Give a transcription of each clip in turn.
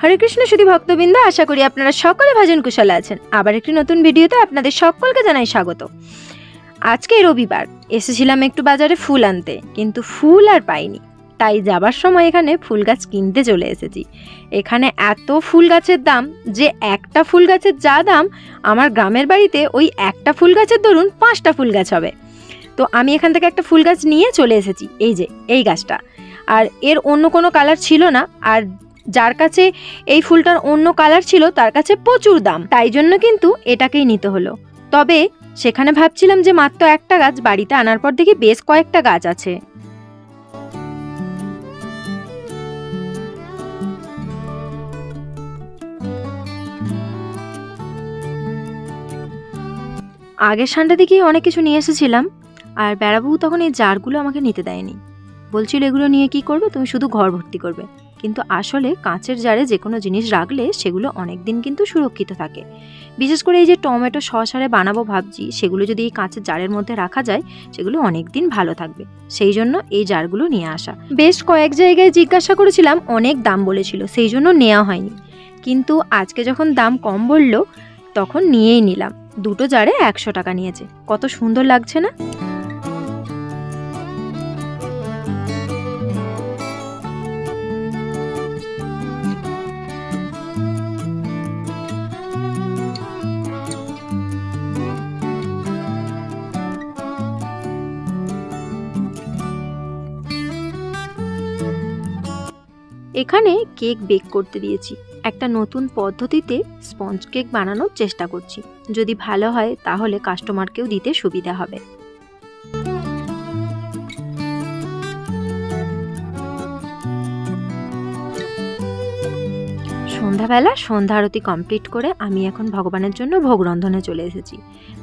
হরে কৃষ্ণ সুধী ভক্তবৃন্দ, আশা করি আপনারা সকলে ভজন কুশলে আছেন। আবার একটি নতুন ভিডিওতে আপনাদের সকলকে জানাই স্বাগত। আজকে রবিবার, এসেছিলাম একটু বাজারে ফুল আনতে, কিন্তু ফুল আর পাইনি। তাই যাবার সময় এখানে ফুল গাছ কিনতে চলে এসেছি। এখানে এত ফুল গাছের দাম যে একটা ফুল গাছের যা দাম, আমার গ্রামের বাড়িতে ওই একটা ফুল গাছের ধরুন 5টা ফুল গাছ হবে। তো আমি এখান থেকে একটা ফুল গাছ নিয়ে চলে এসেছি, এই যে এই গাছটা। আর এর অন্য কোনো কালার ছিল না, আর যার কাছে এই ফুলটার অন্য কালার ছিল তার কাছে প্রচুর দাম, তাই জন্য কিন্তু এটাকেই নিতে হলো। তবে সেখানে ভাবছিলাম যে মাত্র একটা গাছ, বাড়িতে আনার পর দেখি বেশ কয়েকটা গাছ আছে। আগের সানডে দিকেই অনেক কিছু নিয়ে এসেছিলাম, আর বেড়াবাবু তখন এই জারগুলো আমাকে নিতে দেয়নি। বলছিল এগুলো নিয়ে কি করবে, তুমি শুধু ঘর ভর্তি করবে। কিন্তু আসলে কাঁচের জারে যে কোনো জিনিস রাখলে সেগুলো অনেক দিন কিন্তু সুরক্ষিত থাকে। বিশেষ করে এই যে টমেটো সস আরে বানাবো ভাবছি, সেগুলো যদি এই কাঁচের জারের মধ্যে রাখা যায় সেগুলো অনেক দিন ভালো থাকবে। সেই জন্য এই জারগুলো নিয়ে আসা। বেশ কয়েক জায়গায় জিজ্ঞাসা করেছিলাম, অনেক দাম বলেছিল, সেই জন্য নেওয়া হয়নি। কিন্তু আজকে যখন দাম কম বললো তখন নিয়েই নিলাম। দুটো জারে 100 টাকা নিয়েছে। কত সুন্দর লাগছে না? এখানে কেক বেক করতে দিয়েছি। একটা নতুন পদ্ধতিতে স্পঞ্জ কেক বানানোর চেষ্টা করছি। যদি ভালো হয় তাহলে কাস্টমারকেও দিতে সুবিধা হবে। সন্ধ্যাবেলা সন্ধ্যা আরতি কমপ্লিট করে আমি এখন ভগবানের জন্য ভোগ রন্ধনে চলে এসেছি।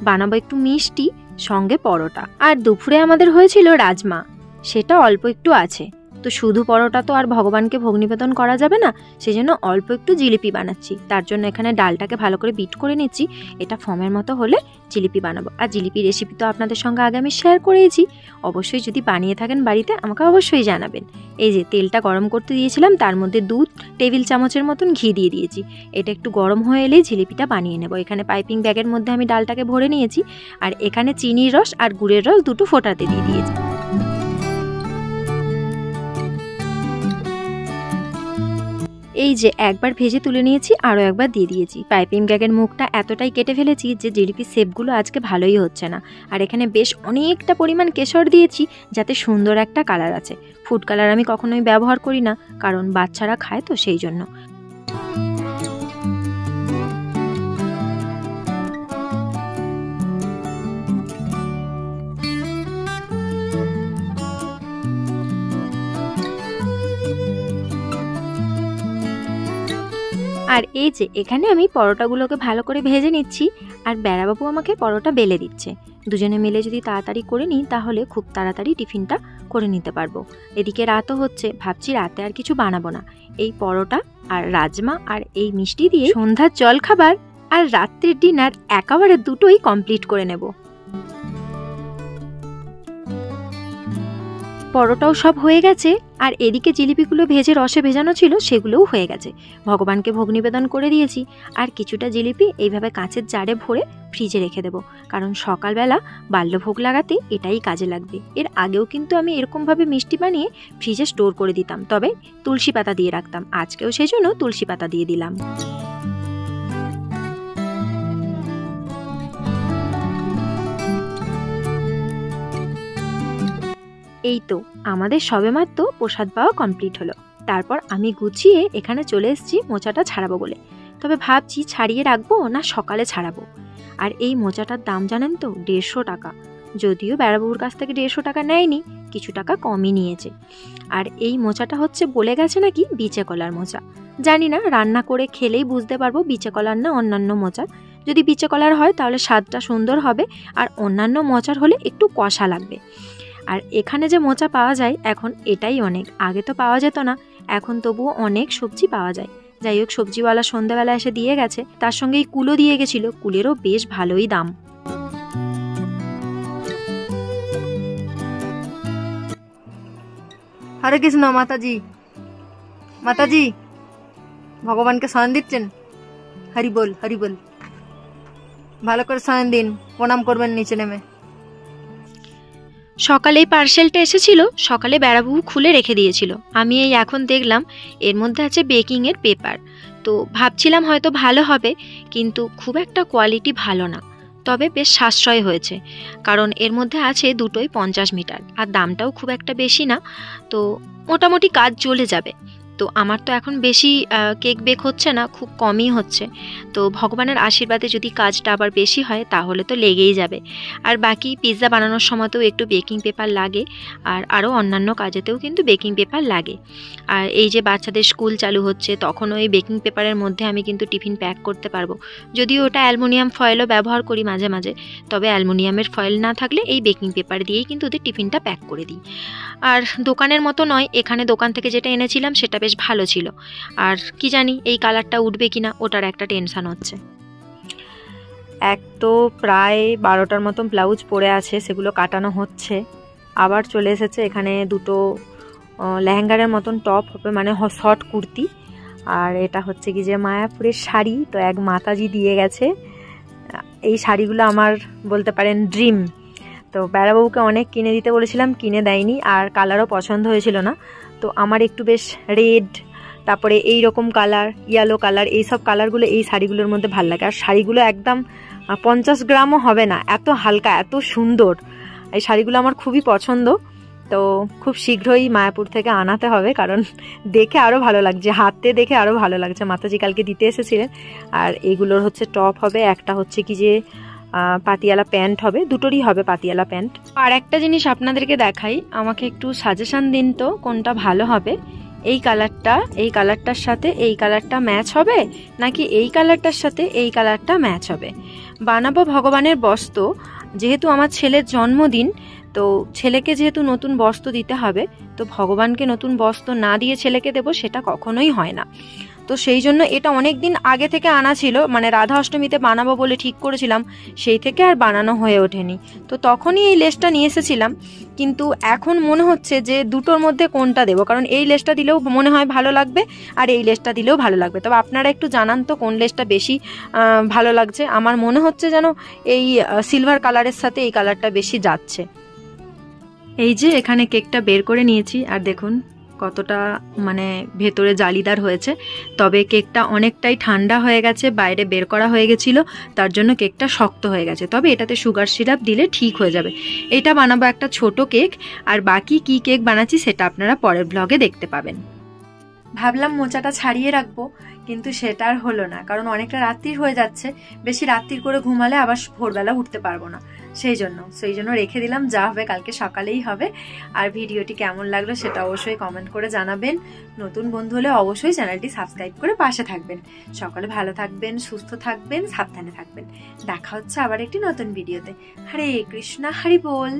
বানাবো একটু মিষ্টি, সঙ্গে পরোটা। আর দুপুরে আমাদের হয়েছিল রাজমা, সেটা অল্প একটু আছে। তো শুধু পরোটা তো আর ভগবানকে ভোগ নিবেদন করা যাবে না, সেই জন্য অল্প একটু জিলিপি বানাচ্ছি। তার জন্য এখানে ডালটাকে ভালো করে বিট করে নিচ্ছি। এটা ফর্মের মতো হলে জিলিপি বানাবো। আর জিলিপি রেসিপি তো আপনাদের সঙ্গে আগে আমি শেয়ার করেছি। অবশ্যই যদি বানিয়ে থাকেন বাড়িতে আমাকে অবশ্যই জানাবেন। এই যে তেলটা গরম করতে দিয়েছিলাম, তার মধ্যে 2 টেবিল চামচের মতন ঘি দিয়ে দিয়েছি। এটা একটু গরম হয়ে এলেই জিলিপিটা বানিয়ে নেব। এখানে পাইপিং ব্যাগের মধ্যে আমি ডালটাকে ভরে নিয়েছি। আর এখানে চিনির রস আর গুড়ের রস দুটো ফোটাতে দিয়ে দিয়েছি। এই যে একবার ভেজে তুলে নিয়েছি, আরও একবার দিয়ে দিয়েছি। পাইপিং ব্যাগের মুখটা এতটাই কেটে ফেলেছি যে জিলিপির শেপগুলো আজকে ভালোই হচ্ছে না। আর এখানে বেশ অনেকটা পরিমাণ কেশর দিয়েছি, যাতে সুন্দর একটা কালার আছে। ফুড কালার আমি কখনোই ব্যবহার করি না, কারণ বাচ্চারা খায় তো সেই জন্য। আর এই যে এখানে আমি পরোটাগুলোকে ভালো করে ভেজে নিচ্ছি, আর বেড়াবাবু আমাকে পরোটা বেলে দিচ্ছে। দুজনে মিলে যদি তাড়াতাড়ি করে নিই তাহলে খুব তাড়াতাড়ি টিফিনটা করে নিতে পারবো। এদিকে রাতও হচ্ছে, ভাবছি রাতে আর কিছু বানাবো না। এই পরোটা আর রাজমা আর এই মিষ্টি দিয়ে সন্ধ্যার জলখাবার আর রাত্রির ডিনার একেবারে দুটোই কমপ্লিট করে নেব। পরোটাও সব হয়ে গেছে, আর এদিকে জিলিপিগুলো ভেজে রসে ভেজানো ছিল সেগুলোও হয়ে গেছে। ভগবানকে ভোগ নিবেদন করে দিয়েছি। আর কিছুটা জিলিপি এইভাবে কাঁচের জারে ভরে ফ্রিজে রেখে দেবো, কারণ সকালবেলা বাল্যভোগ লাগাতে এটাই কাজে লাগবে। এর আগেও কিন্তু আমি এরকমভাবে মিষ্টি বানিয়ে ফ্রিজে স্টোর করে দিতাম, তবে তুলসী পাতা দিয়ে রাখতাম। আজকেও সেই জন্য তুলসী পাতা দিয়ে দিলাম। এই তো আমাদের সবেমাত্র প্রসাদ পাওয়া কমপ্লিট হলো। তারপর আমি গুছিয়ে এখানে চলে এসেছি মোচাটা ছাড়াবো বলে। তবে ভাবছি ছাড়িয়ে রাখবো না সকালে ছাড়াবো। আর এই মোচাটার দাম জানেন তো, 150 টাকা। যদিও বেড়াবাবুর কাছ থেকে 150 টাকা নেয়নি, কিছু টাকা কমই নিয়েছে। আর এই মোচাটা হচ্ছে বলে গেছে নাকি বিচে কলার মোচা। জানি না, রান্না করে খেলেই বুঝতে পারবো বিচে কলার না অন্যান্য মোচা। যদি বিচে কলার হয় তাহলে স্বাদটা সুন্দর হবে, আর অন্যান্য মোচার হলে একটু কষা লাগবে। আর এখানে যে মোচা পাওয়া যায় এখন, এটাই অনেক। আগে তো পাওয়া যেত না, এখন তবুও অনেক সবজি পাওয়া যায়। যাই হোক, সবজিওয়ালা সন্ধ্যাবেলা এসে দিয়ে গেছে, তার সঙ্গে এই কুলো দিয়ে গেছিল। কুলেরও বেশ ভালোই দাম। হরে কৃষ্ণ মাতাজি। মাতাজি ভগবানকে শয়ন দিচ্ছেন? হরি বল, হরি বল। ভালো করে শয়ন দিন, প্রণাম করবেন নিচে নেমে। সকালেই পার্সেলটা এসেছিল, সকালে বেড়াবাবু খুলে রেখে দিয়েছিল। আমি এই এখন দেখলাম এর মধ্যে আছে বেকিংয়ের পেপার। তো ভাবছিলাম হয়তো ভালো হবে, কিন্তু খুব একটা কোয়ালিটি ভালো না। তবে বেশ সাশ্রয় হয়েছে, কারণ এর মধ্যে আছে দুটোই 50 মিটার, আর দামটাও খুব একটা বেশি না। তো মোটামুটি কাজ চলে যাবে। তো আমার তো এখন বেশি কেক বেক হচ্ছে না, খুব কমই হচ্ছে। তো ভগবানের আশীর্বাদে যদি কাজটা আবার বেশি হয় তাহলে তো লেগেই যাবে। আর বাকি পিৎজা বানানোর সময়তেও একটু বেকিং পেপার লাগে, আর আরও অন্যান্য কাজেতেও কিন্তু বেকিং পেপার লাগে। আর এই যে বাচ্চাদের স্কুল চালু হচ্ছে, তখন ওই বেকিং পেপারের মধ্যে আমি কিন্তু টিফিন প্যাক করতে পারবো। যদিও ওটা অ্যালুমিনিয়াম ফয়েলও ব্যবহার করি মাঝে মাঝে, তবে অ্যালুমিনিয়ামের ফয়েল না থাকলে এই বেকিং পেপার দিয়েই কিন্তু ওদের টিফিনটা প্যাক করে দিই। আর দোকানের মতো নয়, এখানে দোকান থেকে যেটা এনেছিলাম সেটা বেশ ভালো ছিল। আর কি জানি এই কালারটা উঠবে কিনা, ওটার একটা টেনশান হচ্ছে। এক তো প্রায় 12টার মতন ব্লাউজ পরে আছে, সেগুলো কাটানো হচ্ছে। আবার চলে এসেছে এখানে দুটো লেহেঙ্গারের মতন টপ হবে, মানে শর্ট কুর্তি। আর এটা হচ্ছে কি যে মায়াপুরের শাড়ি, তো এক মাতাজি দিয়ে গেছে। এই শাড়িগুলো আমার বলতে পারেন ড্রিম। তো বেড়াবাবুকে অনেক কিনে দিতে বলেছিলাম, কিনে দেয়নি, আর কালারও পছন্দ হয়েছিল না। তো আমার একটু বেশ রেড, তারপরে এই রকম কালার, ইয়েলো কালার, এইসব কালারগুলো এই শাড়িগুলোর মধ্যে ভালো লাগে। আর শাড়িগুলো একদম 50 গ্রামও হবে না, এত হালকা, এত সুন্দর। এই শাড়িগুলো আমার খুবই পছন্দ। তো খুব শীঘ্রই মায়াপুর থেকে আনাতে হবে, কারণ দেখে আরও ভালো লাগছে, হাতে দেখে আরও ভালো লাগছে। মাতাজি কালকে দিতে এসেছিলেন। আর এইগুলোর হচ্ছে টপ হবে, একটা হচ্ছে কি যে পাতিয়ালা প্যান্ট হবে, দুটোরই হবে পাতিয়ালা প্যান্ট। আর একটা জিনিস আপনাদেরকে দেখাই, আমাকে একটু সাজেশন দিন তো কোনটা ভালো হবে। এই কালারটার সাথে এই কালারটা ম্যাচ হবে, নাকি এই কালারটার সাথে এই কালারটা ম্যাচ হবে? বানাবো ভগবানের বস্ত্র, যেহেতু আমার ছেলের জন্মদিন, তো ছেলেকে যেহেতু নতুন বস্ত্র দিতে হবে, তো ভগবানকে নতুন বস্ত্র না দিয়ে ছেলেকে দেবো, সেটা কখনোই হয় না। তো সেই জন্য এটা অনেক দিন আগে থেকে আনা ছিল, মানে রাধা অষ্টমীতে বানাবো বলে ঠিক করেছিলাম, সেই থেকে আর বানানো হয়ে ওঠেনি। তো তখনই এই লেসটা নিয়ে এসেছিলাম, কিন্তু এখন মনে হচ্ছে যে দুটোর মধ্যে কোনটা দেবো, কারণ এই লেসটা দিলেও মনে হয় ভালো লাগবে, আর এই লেসটা দিলেও ভালো লাগবে। তবে আপনারা একটু জানান তো কোন লেসটা বেশি ভালো লাগছে। আমার মনে হচ্ছে যেন এই সিলভার কালারের সাথে এই কালারটা বেশি যাচ্ছে। এই যে এখানে কেকটা বের করে নিয়েছি, আর দেখুন কতটা মানে ভেতরে জালিদার হয়েছে। তবে কেকটা অনেকটাই ঠান্ডা হয়ে গেছে, বাইরে বের করা হয়ে গেছিল, তার জন্য কেকটা শক্ত হয়ে গেছে। তবে এটাতে সুগার সিরাপ দিলে ঠিক হয়ে যাবে। এটা বানাবো একটা ছোট কেক, আর বাকি কি কেক বানাচ্ছি সেটা আপনারা পরের ব্লগে দেখতে পাবেন। ভাবলাম মোচাটা ছাড়িয়ে রাখবো, কিন্তু সেটা আর হলো না, কারণ অনেকটা রাত্রির হয়ে যাচ্ছে। বেশি রাত্রির করে ঘুমালে আবার ভোরবেলা উঠতে পারবো না, সেই জন্য রেখে দিলাম। যা হবে কালকে সকালেই হবে। আর ভিডিওটি কেমন লাগলো সেটা অবশ্যই কমেন্ট করে জানাবেন। নতুন বন্ধু হলে অবশ্যই চ্যানেলটি সাবস্ক্রাইব করে পাশে থাকবেন। সকলে ভালো থাকবেন, সুস্থ থাকবেন, সাবধানে থাকবেন। দেখা হচ্ছে আবার একটি নতুন ভিডিওতে। হরে কৃষ্ণ, হরি বল।